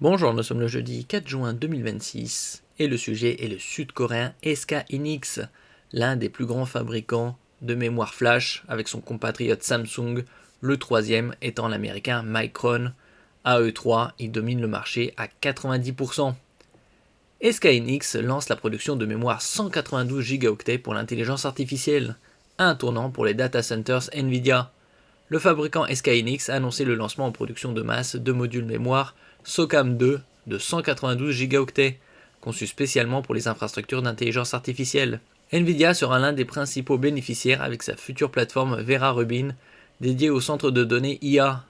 Bonjour, nous sommes le jeudi 4 juin 2026 et le sujet est le sud-coréen SK Hynix, l'un des plus grands fabricants de mémoire flash avec son compatriote Samsung, le troisième étant l'américain Micron. À eux trois, ils dominent le marché à 90%. SK Hynix lance la production de mémoire 192 Go pour l'intelligence artificielle, un tournant pour les data centers Nvidia. Le fabricant SK Hynix a annoncé le lancement en production de masse de modules mémoire SOCAM 2 de 192 Go, conçus spécialement pour les infrastructures d'intelligence artificielle. Nvidia sera l'un des principaux bénéficiaires avec sa future plateforme Vera Rubin, dédiée au centre de données IA.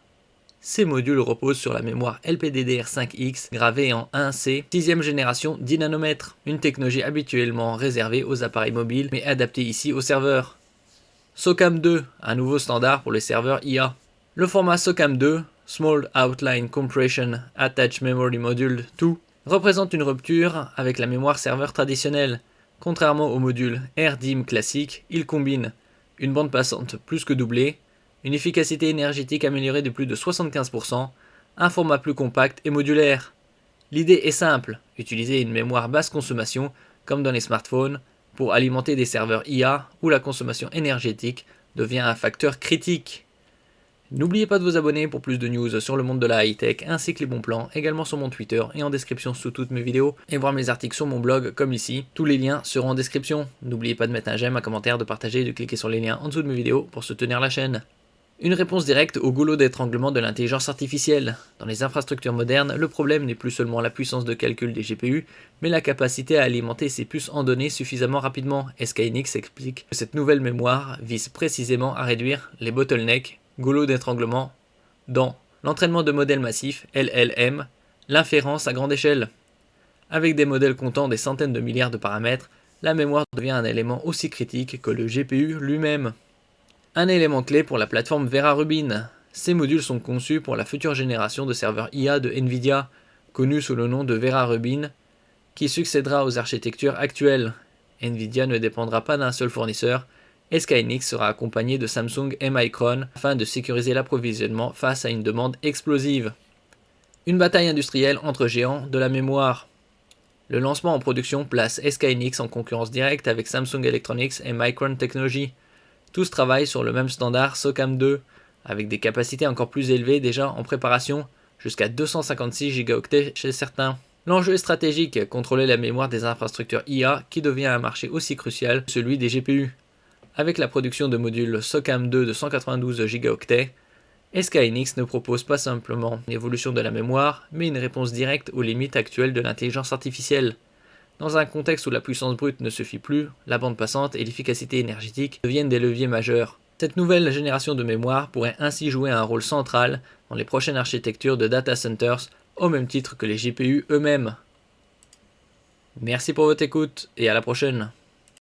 Ces modules reposent sur la mémoire LPDDR5X gravée en 1C 6ème génération 10 nanomètres, une technologie habituellement réservée aux appareils mobiles mais adaptée ici aux serveurs. SOCAM 2, un nouveau standard pour les serveurs IA. Le format SOCAM 2, Small Outline Compression Attached Memory Module 2, représente une rupture avec la mémoire serveur traditionnelle. Contrairement au module RDIMM classique, il combine une bande passante plus que doublée, une efficacité énergétique améliorée de plus de 75%, un format plus compact et modulaire. L'idée est simple, utiliser une mémoire basse consommation, comme dans les smartphones, pour alimenter des serveurs IA où la consommation énergétique devient un facteur critique. N'oubliez pas de vous abonner pour plus de news sur le monde de la high-tech ainsi que les bons plans, également sur mon Twitter et en description sous toutes mes vidéos, et voir mes articles sur mon blog comme ici. Tous les liens seront en description. N'oubliez pas de mettre un j'aime, un commentaire, de partager et de cliquer sur les liens en dessous de mes vidéos pour soutenir la chaîne. Une réponse directe au goulot d'étranglement de l'intelligence artificielle. Dans les infrastructures modernes, le problème n'est plus seulement la puissance de calcul des GPU, mais la capacité à alimenter ces puces en données suffisamment rapidement. SK Hynix explique que cette nouvelle mémoire vise précisément à réduire les bottlenecks, goulot d'étranglement, dans l'entraînement de modèles massifs, LLM, l'inférence à grande échelle. Avec des modèles comptant des centaines de milliards de paramètres, la mémoire devient un élément aussi critique que le GPU lui-même. Un élément clé pour la plateforme Vera Rubin. Ces modules sont conçus pour la future génération de serveurs IA de Nvidia, connue sous le nom de Vera Rubin, qui succédera aux architectures actuelles. Nvidia ne dépendra pas d'un seul fournisseur, et SK Hynix sera accompagné de Samsung et Micron afin de sécuriser l'approvisionnement face à une demande explosive. Une bataille industrielle entre géants de la mémoire. Le lancement en production place SK Hynix en concurrence directe avec Samsung Electronics et Micron Technology. Tous travaillent sur le même standard SOCAM 2, avec des capacités encore plus élevées déjà en préparation, jusqu'à 256 Go chez certains. L'enjeu est stratégique, contrôler la mémoire des infrastructures IA qui devient un marché aussi crucial que celui des GPU. Avec la production de modules SOCAM 2 de 192 Go, SK Hynix ne propose pas simplement une évolution de la mémoire, mais une réponse directe aux limites actuelles de l'intelligence artificielle. Dans un contexte où la puissance brute ne suffit plus, la bande passante et l'efficacité énergétique deviennent des leviers majeurs. Cette nouvelle génération de mémoire pourrait ainsi jouer un rôle central dans les prochaines architectures de data centers, au même titre que les GPU eux-mêmes. Merci pour votre écoute et à la prochaine.